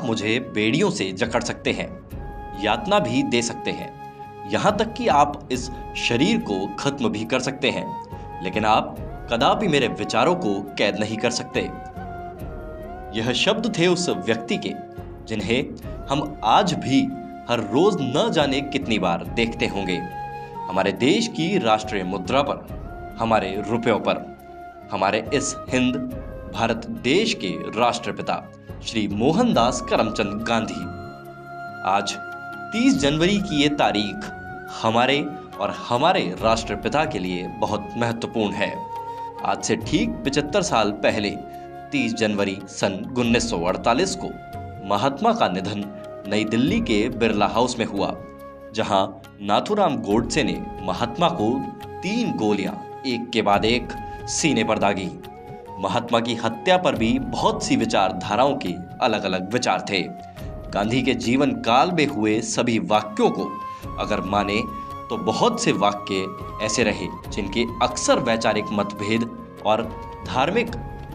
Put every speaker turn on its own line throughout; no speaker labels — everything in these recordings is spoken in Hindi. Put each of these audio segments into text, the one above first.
मुझे बेड़ियों से जकड़ सकते हैं, यातना भी दे सकते हैं, यहाँ तक कि आप इस शरीर को खत्म भी कर सकते हैं, लेकिन आप कदापि मेरे विचारों को कैद नहीं कर सकते। यह शब्द थे उस व्यक्ति के जिन्हें हम आज भी हर रोज न जाने कितनी बार देखते होंगे, हमारे देश की राष्ट्रीय मुद्रा पर, हमारे रुपयों पर, हमारे इस हिंद भारत देश के राष्ट्रपिता श्री मोहनदास करमचंद गांधी। आज 30 जनवरी की ये तारीख हमारे और हमारे राष्ट्रपिता के लिए बहुत महत्वपूर्ण है। आज से ठीक 75 साल पहले 30 जनवरी सन 1948 को महात्मा का निधन नई दिल्ली के बिरला हाउस में हुआ, जहां नाथूराम गोडसे ने महात्मा को 3 गोलियां एक के बाद एक सीने पर दागी। महात्मा की हत्या पर भी बहुत सी विचारधाराओं के अलग अलग विचार थे। गांधी के जीवन काल में हुए सभी वाक्यों को अगर माने तो बहुत से वाक्य ऐसे रहे जिनके अक्सर वैचारिक मतभेद और धार्मिक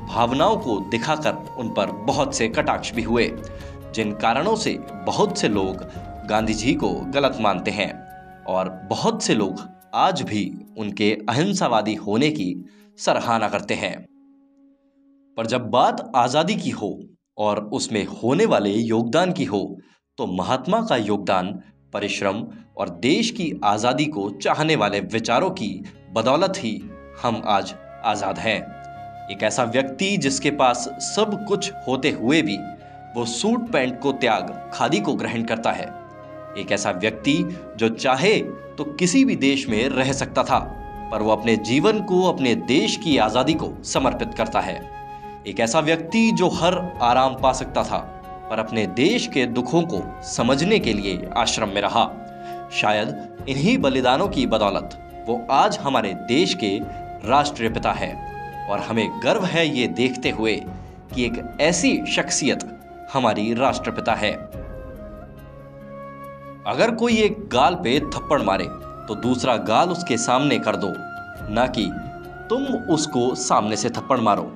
भावनाओं को दिखाकर उन पर बहुत से कटाक्ष भी हुए, जिन कारणों से बहुत से लोग गांधी जी को गलत मानते हैं और बहुत से लोग आज भी उनके अहिंसावादी होने की सराहना करते हैं। पर जब बात आज़ादी की हो और उसमें होने वाले योगदान की हो, तो महात्मा का योगदान परिश्रम और देश की आज़ादी को चाहने वाले विचारों की बदौलत ही हम आज आज़ाद हैं। एक ऐसा व्यक्ति जिसके पास सब कुछ होते हुए भी वो सूट पैंट को त्याग खादी को ग्रहण करता है। एक ऐसा व्यक्ति जो चाहे तो किसी भी देश में रह सकता था, पर वो अपने जीवन को अपने देश की आज़ादी को समर्पित करता है। एक ऐसा व्यक्ति जो हर आराम पा सकता था, पर अपने देश के दुखों को समझने के लिए आश्रम में रहा। शायद इन्हीं बलिदानों की बदौलत वो आज हमारे देश के राष्ट्रीय पिता है, और हमें गर्व है ये देखते हुए कि एक ऐसी शख्सियत हमारी राष्ट्रपिता है। अगर कोई एक गाल पे थप्पड़ मारे तो दूसरा गाल उसके सामने कर दो, ना कि तुम उसको सामने से थप्पड़ मारो।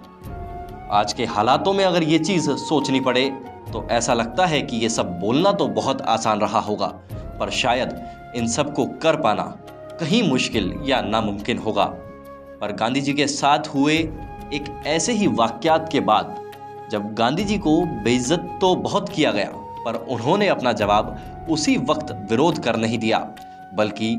आज के हालातों में अगर ये चीज सोचनी पड़े तो ऐसा लगता है कि ये सब बोलना तो बहुत आसान रहा होगा, पर शायद इन सब को कर पाना कहीं मुश्किल या नामुमकिन होगा। पर गांधी जी के साथ हुए एक ऐसे ही वाकयात के बाद, जब गांधी जी को बेइज्जत तो बहुत किया गया, पर उन्होंने अपना जवाब उसी वक्त विरोध कर नहीं दिया, बल्कि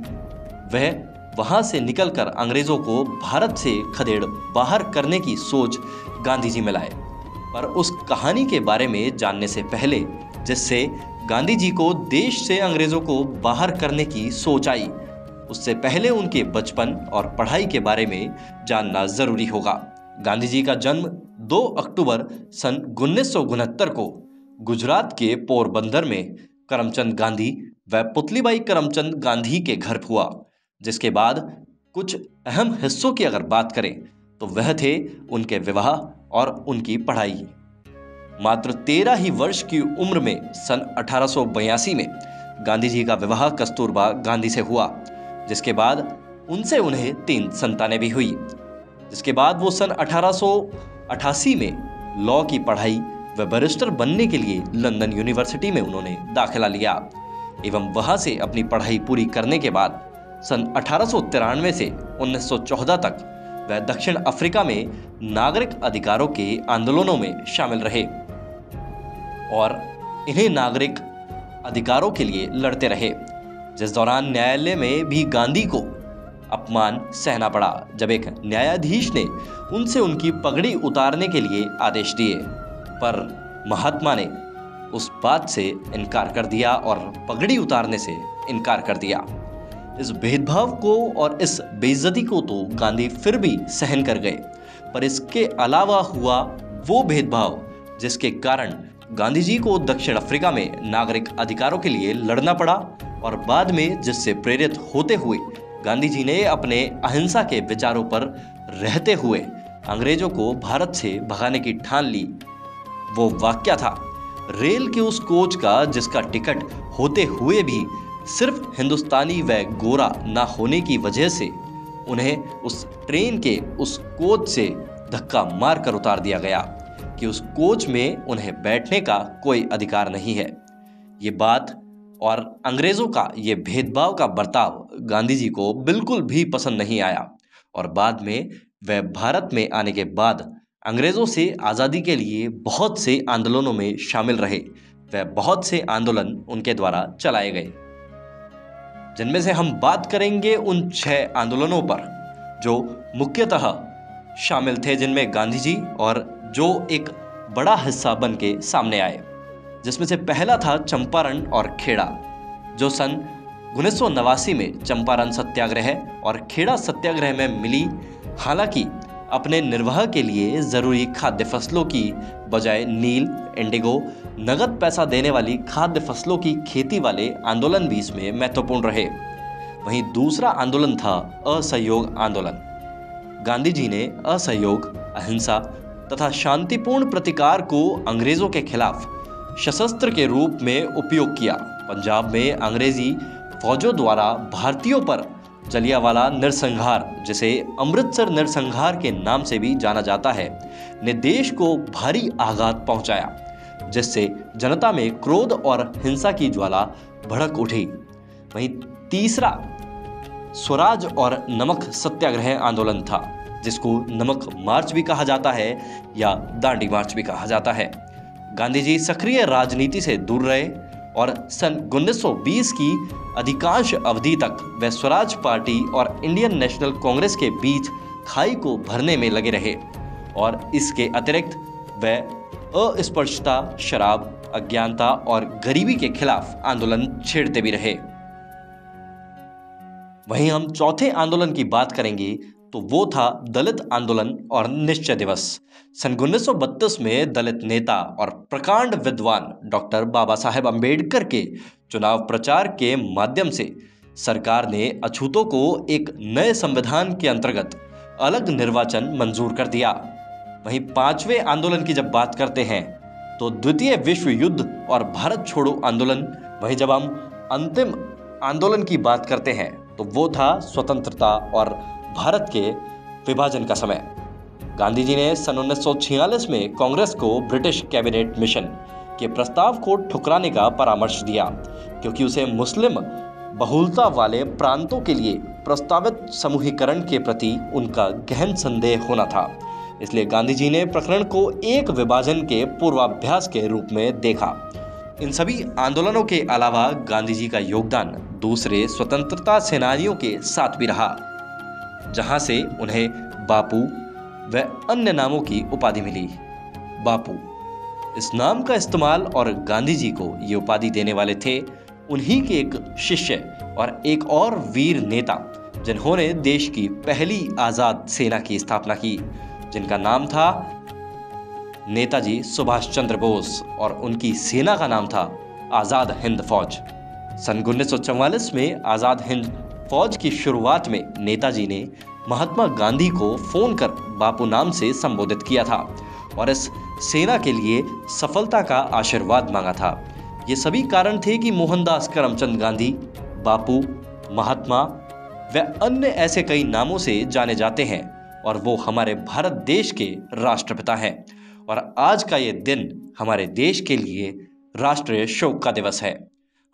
वह वहां से निकलकर अंग्रेजों को भारत से खदेड़ बाहर करने की सोच गांधी जी में लाए। पर उस कहानी के बारे में जानने से पहले, जिससे गांधी जी को देश से अंग्रेजों को बाहर करने की सोच आई, उससे पहले उनके बचपन और पढ़ाई के बारे में जानना जरूरी होगा। गांधी जी का जन्म 2 अक्टूबर सन 1969 को गुजरात के पोरबंदर में करमचंद गांधी व पुतलीबाई करमचंद गांधी के घर हुआ, जिसके बाद कुछ अहम हिस्सों की अगर बात करें तो वह थे उनके विवाह और उनकी पढ़ाई। मात्र 13 ही वर्ष की उम्र में सन 1882 में गांधी जी का विवाह कस्तूरबा गांधी से हुआ, जिसके बाद उनसे उन्हें 3 संतानें भी हुई। जिसके बाद वो सन 1888 में लॉ की पढ़ाई व बैरिस्टर बनने के लिए लंदन यूनिवर्सिटी में उन्होंने दाखिला लिया, एवं वहां से अपनी पढ़ाई पूरी करने के बाद सन 1893 से 1914 तक वह दक्षिण अफ्रीका में नागरिक अधिकारों के आंदोलनों में शामिल रहे और इन्हें नागरिक अधिकारों के लिए लड़ते रहे, जिस दौरान न्यायालय में भी गांधी को अपमान सहना पड़ा जब एक न्यायाधीश ने उनसे उनकी पगड़ी उतारने के लिए आदेश दिए, पर महात्मा ने उस बात से इनकार कर दिया और पगड़ी उतारने से इनकार कर दिया। इस भेदभाव को और इस बेइज्जती को तो गांधी फिर भी सहन कर गए, पर इसके अलावा हुआ वो भेदभाव जिसके कारण गांधी जी को दक्षिण अफ्रीका में नागरिक अधिकारों के लिए लड़ना पड़ा, और बाद में जिससे प्रेरित होते हुए गांधी जी ने अपने अहिंसा के विचारों पर रहते हुए अंग्रेजों को भारत से भगाने की ठान ली। वो वाकया था रेल के उस कोच का जिसका टिकट होते हुए भी सिर्फ हिंदुस्तानी व गोरा ना होने की वजह से उन्हें उस ट्रेन के उस कोच से धक्का मार कर उतार दिया गया। कि उस कोच में उन्हें बैठने का कोई अधिकार नहीं है। ये बात और अंग्रेजों का ये भेदभाव का बर्ताव गांधी जी को बिल्कुल भी पसंद नहीं आया और बाद में वह भारत में आने के बाद अंग्रेजों से आज़ादी के लिए बहुत से आंदोलनों में शामिल रहे। वह बहुत से आंदोलन उनके द्वारा चलाए गए, जिनमें से हम बात करेंगे उन 6 आंदोलनों पर जो मुख्यतः शामिल थे, जिनमें गांधी जी और जो एक बड़ा हिस्सा बन के सामने आए। जिसमें से पहला था चंपारण और खेड़ा, जो सन 1989 में चंपारण सत्याग्रह और खेड़ा सत्याग्रह में मिली। हालांकि अपने निर्वाह के लिए ज़रूरी खाद्य फसलों की बजाय नील, इंडिगो, नगद पैसा देने वाली खाद्य फसलों की खेती वाले आंदोलन भी इसमें महत्वपूर्ण रहे। वहीं दूसरा आंदोलन था असहयोग आंदोलन। गांधी जी ने असहयोग, अहिंसा तथा शांतिपूर्ण प्रतिकार को अंग्रेजों के खिलाफ सशस्त्र के रूप में उपयोग किया। पंजाब में अंग्रेजी फौजों द्वारा भारतीयों पर जलियांवाला नरसंहार, जिसे अमृतसर नरसंहार के नाम से भी जाना जाता है, ने देश को भारी आघात पहुंचाया, जिससे जनता में क्रोध और हिंसा की ज्वाला भड़क उठी। वहीं तीसरा स्वराज और नमक सत्याग्रह आंदोलन था, जिसको नमक मार्च भी कहा जाता है या दांडी मार्च भी कहा जाता है। गांधी जी सक्रिय राजनीति से दूर रहे और सन 1920 की अधिकांश अवधि तक वे स्वराज पार्टी और इंडियन नेशनल कांग्रेस के बीच खाई को भरने में लगे रहे और इसके अतिरिक्त वे अस्पृश्यता, शराब, अज्ञानता और गरीबी के खिलाफ आंदोलन छेड़ते भी रहे। वहीं हम चौथे आंदोलन की बात करेंगे तो वो था दलित आंदोलन और निश्चय दिवस। सन 1932 में दलित नेता और प्रकांड विद्वान डॉक्टर बाबा साहेब अम्बेडकर के चुनाव प्रचार के माध्यम से सरकार ने अछूतों को एक नए संविधान के अंतर्गत अलग निर्वाचन मंजूर कर दिया। वहीं 5वें आंदोलन की जब बात करते हैं तो द्वितीय विश्व युद्ध और भारत छोड़ो आंदोलन। वहीं जब हम अंतिम आंदोलन की बात करते हैं तो वो था स्वतंत्रता और भारत के विभाजन का समय। गांधी जी ने सन 1946 में कांग्रेस को ब्रिटिश कैबिनेट मिशन के प्रस्ताव को ठुकराने का परामर्श दिया, क्योंकि उसे मुस्लिम बहुलता वाले प्रांतों के लिए प्रस्तावित समूहीकरण के प्रति उनका गहन संदेह होना था। इसलिए गांधी जी ने प्रकरण को एक विभाजन के पूर्वाभ्यास के रूप में देखा। इन सभी आंदोलनों के अलावा गांधी जी का योगदान दूसरे स्वतंत्रता सेनानियों के साथ भी रहा, जहां से उन्हें बापू व अन्य नामों की उपाधि मिली। बापू इस नाम का इस्तेमाल और गांधी जी को ये उपाधि देने वाले थे उन्हीं के एक शिष्य और एक और वीर नेता, जिन्होंने देश की पहली आजाद सेना की स्थापना की, जिनका नाम था नेताजी सुभाष चंद्र बोस और उनकी सेना का नाम था आज़ाद हिंद फौज। सन 1944 में आज़ाद हिंद फौज की शुरुआत में नेताजी ने महात्मा गांधी को फोन कर बापू नाम से संबोधित किया था और इस सेना के लिए सफलता का आशीर्वाद मांगा था। ये सभी कारण थे कि मोहनदास करमचंद गांधी बापू, महात्मा व अन्य ऐसे कई नामों से जाने जाते हैं और वो हमारे भारत देश के राष्ट्रपिता हैं। और आज का ये दिन हमारे देश के लिए राष्ट्रीय शोक का दिवस है।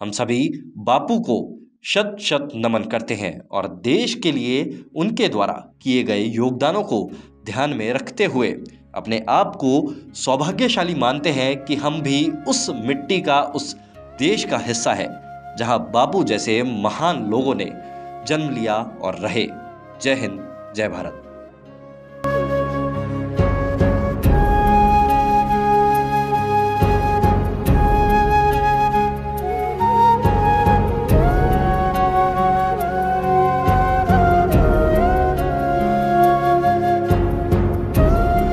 हम सभी बापू को शत शत नमन करते हैं और देश के लिए उनके द्वारा किए गए योगदानों को ध्यान में रखते हुए अपने आप को सौभाग्यशाली मानते हैं कि हम भी उस मिट्टी का, उस देश का हिस्सा है जहां बापू जैसे महान लोगों ने जन्म लिया और रहे। जय हिंद, जय भारत।